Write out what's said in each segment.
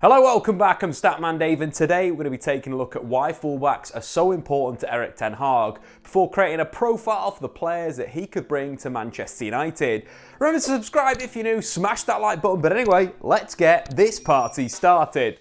Hello, welcome back. I'm Statman Dave, and today we're going to be taking a look at why fullbacks are so important to Erik Ten Hag before creating a profile for the players that he could bring to Manchester United. Remember to subscribe if you're new, smash that like button, but anyway, let's get this party started.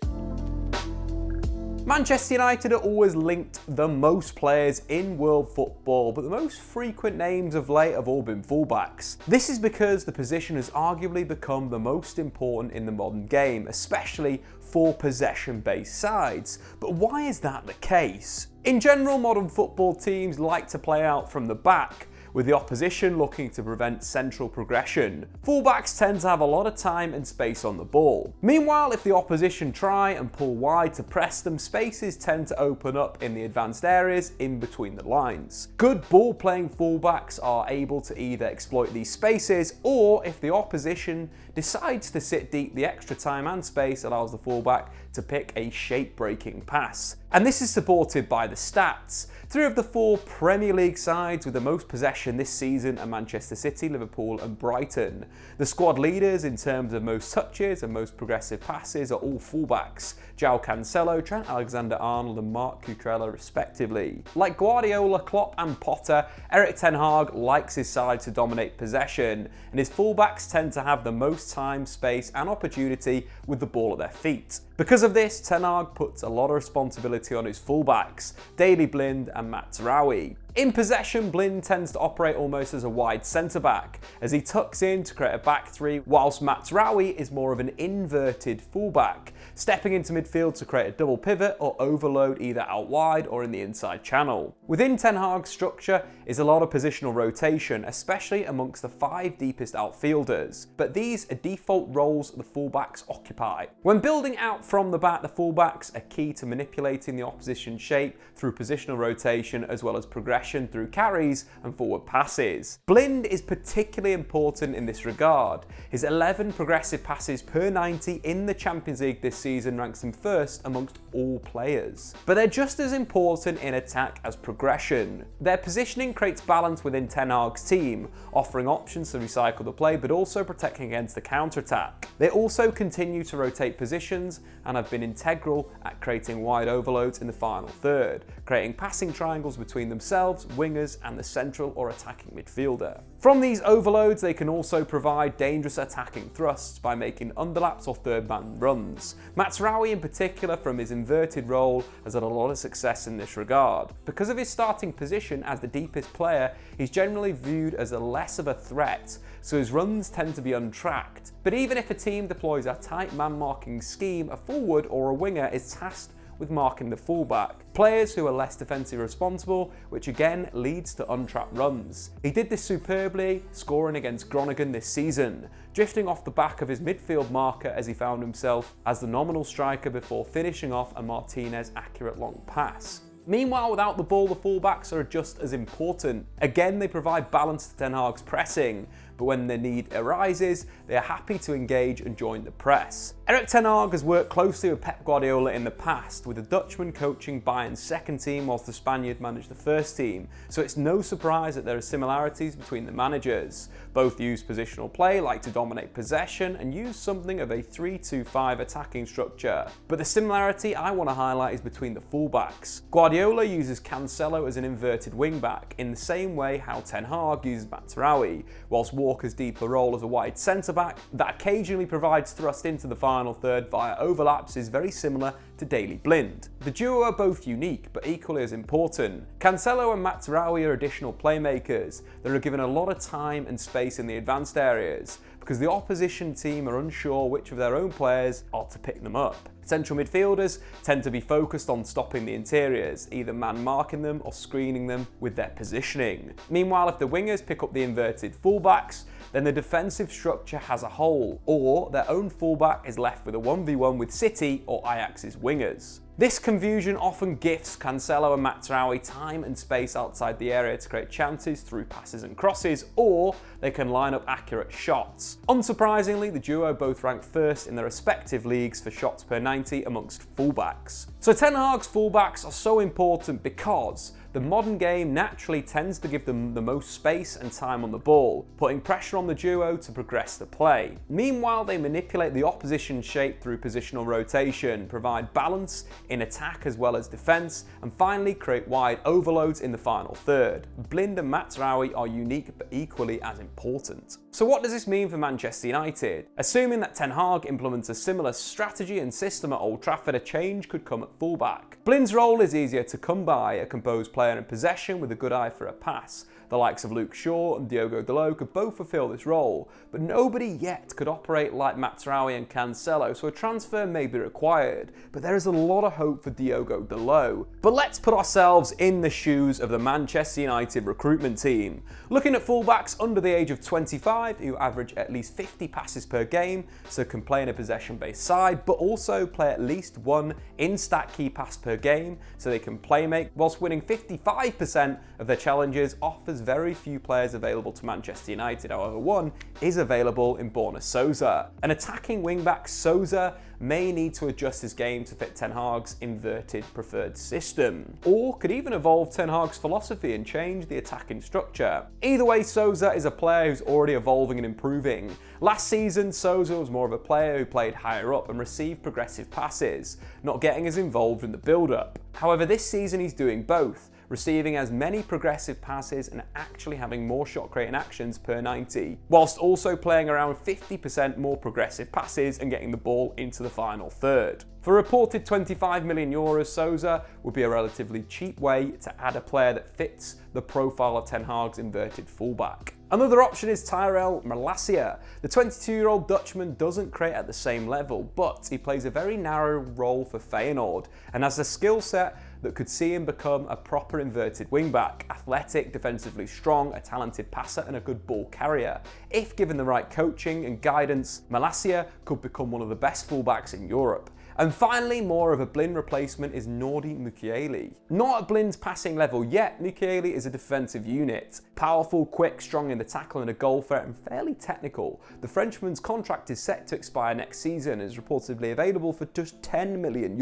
Manchester United are always linked the most players in world football, but the most frequent names of late have all been fullbacks. This is because the position has arguably become the most important in the modern game, especially for possession-based sides. But why is that the case? In general, modern football teams like to play out from the back, with the opposition looking to prevent central progression. Fullbacks tend to have a lot of time and space on the ball. Meanwhile, if the opposition try and pull wide to press them, spaces tend to open up in the advanced areas in between the lines. Good ball-playing fullbacks are able to either exploit these spaces, or if the opposition decides to sit deep, the extra time and space allows the fullback to pick a shape-breaking pass. And this is supported by the stats. 3 of the 4 Premier League sides with the most possession this season are Manchester City, Liverpool and Brighton. The squad leaders in terms of most touches and most progressive passes are all fullbacks: João Cancelo, Trent Alexander-Arnold and Marc Cucurella respectively. Like Guardiola, Klopp and Potter, Erik Ten Hag likes his side to dominate possession, and his fullbacks tend to have the most time, space and opportunity with the ball at their feet. Because of this, Ten Hag puts a lot of responsibility on his fullbacks, Daley Blind and Mazraoui. In possession, Blind tends to operate almost as a wide centre-back, as he tucks in to create a back three, whilst Mazraoui is more of an inverted fullback, stepping into midfield to create a double pivot or overload either out wide or in the inside channel. Within Ten Hag's structure is a lot of positional rotation, especially amongst the 5 deepest outfielders, but these are default roles the fullbacks occupy. When building out from the back, the fullbacks are key to manipulating the opposition's shape through positional rotation as well as progression through carries and forward passes. Blind is particularly important in this regard. His 11 progressive passes per 90 in the Champions League this season ranks him first amongst all players. But they're just as important in attack as progression. Their positioning creates balance within Ten Hag's team, offering options to recycle the play but also protecting against the counter-attack. They also continue to rotate positions and have been integral at creating wide overloads in the final third, creating passing triangles between themselves, wingers and the central or attacking midfielder. From these overloads, they can also provide dangerous attacking thrusts by making underlaps or third man runs. Mazraoui in particular, from his inverted role, has had a lot of success in this regard. Because of his starting position as the deepest player, he's generally viewed as less of a threat, so his runs tend to be untracked. But even if a team deploys a tight man marking scheme, a forward or a winger is tasked with marking the fullback, players who are less defensively responsible, which again leads to untrapped runs. He did this superbly, scoring against Groningen this season, drifting off the back of his midfield marker as he found himself as the nominal striker before finishing off a Martinez accurate long pass. Meanwhile, without the ball, the fullbacks are just as important. Again, they provide balance to Ten Hag's pressing, but when the need arises, they are happy to engage and join the press. Erik Ten Hag has worked closely with Pep Guardiola in the past, with the Dutchman coaching Bayern's second team whilst the Spaniard managed the first team, so it's no surprise that there are similarities between the managers. Both use positional play, like to dominate possession, and use something of a 3-2-5 attacking structure. But the similarity I want to highlight is between the fullbacks. Guardiola uses Cancelo as an inverted wingback in the same way how Ten Hag uses Mazraoui, whilst Walker's deeper role as a wide centre-back that occasionally provides thrust into the final third via overlaps is very similar to Daley Blind. The duo are both unique but equally as important. Cancelo and Mazraoui are additional playmakers that are given a lot of time and space in the advanced areas because the opposition team are unsure which of their own players are to pick them up. Central midfielders tend to be focused on stopping the interiors, either man marking them or screening them with their positioning. Meanwhile, if the wingers pick up the inverted fullbacks, then the defensive structure has a hole, or their own fullback is left with a 1v1 with City or Ajax's wingers. This confusion often gifts Cancelo and Mazraoui time and space outside the area to create chances through passes and crosses, or they can line up accurate shots. Unsurprisingly, the duo both rank first in their respective leagues for shots per 90 amongst fullbacks. So Ten Hag's fullbacks are so important because the modern game naturally tends to give them the most space and time on the ball, putting pressure on the duo to progress the play. Meanwhile, they manipulate the opposition's shape through positional rotation, provide balance in attack as well as defence, and finally create wide overloads in the final third. Blind and Mazraoui are unique but equally as important. So what does this mean for Manchester United? Assuming that Ten Hag implements a similar strategy and system at Old Trafford, a change could come at fullback. Blind's role is easier to come by, a composed player in possession with a good eye for a pass. The likes of Luke Shaw and Diogo Dalot could both fulfill this role, but nobody yet could operate like Mazraoui and Cancelo, so a transfer may be required, but there is a lot of hope for Diogo Dalot. But let's put ourselves in the shoes of the Manchester United recruitment team. Looking at fullbacks under the age of 25 who average at least 50 passes per game, so can play in a possession-based side, but also play at least one in-stat key pass per game, so they can play make, whilst winning 55% of their challenges. Offers very few players available to Manchester United. However, one is available in Borna Souza. An attacking wingback, Souza may need to adjust his game to fit Ten Hag's inverted preferred system, or could even evolve Ten Hag's philosophy and change the attacking structure. Either way, Souza is a player who's already evolving and improving. Last season, Souza was more of a player who played higher up and received progressive passes, not getting as involved in the build-up. However, this season he's doing both, receiving as many progressive passes and actually having more shot creating actions per 90, whilst also playing around 50% more progressive passes and getting the ball into the final third. For reported €25 million, Souza would be a relatively cheap way to add a player that fits the profile of Ten Hag's inverted fullback. Another option is Tyrell Malacia. The 22-year-old Dutchman doesn't create at the same level, but he plays a very narrow role for Feyenoord and has a skill set that could see him become a proper inverted wingback. Athletic, defensively strong, a talented passer and a good ball carrier. If given the right coaching and guidance, Malacia could become one of the best fullbacks in Europe. And finally, more of a Blind replacement is Nordi Mukiele. Not at Blind's passing level yet, Mukiele is a defensive unit. Powerful, quick, strong in the tackle and a goal threat, and fairly technical. The Frenchman's contract is set to expire next season and is reportedly available for just €10 million.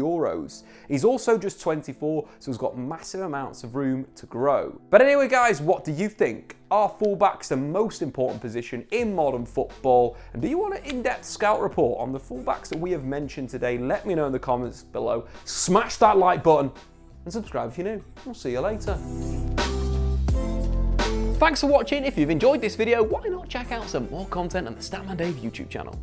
He's also just 24, so he's got massive amounts of room to grow. But anyway guys, what do you think? Are fullbacks the most important position in modern football? And do you want an in-depth scout report on the fullbacks that we have mentioned today? Let me know in the comments below. Smash that like button and subscribe if you're new. We'll see you later. Thanks for watching. If you've enjoyed this video, why not check out some more content on the Statman Dave YouTube channel?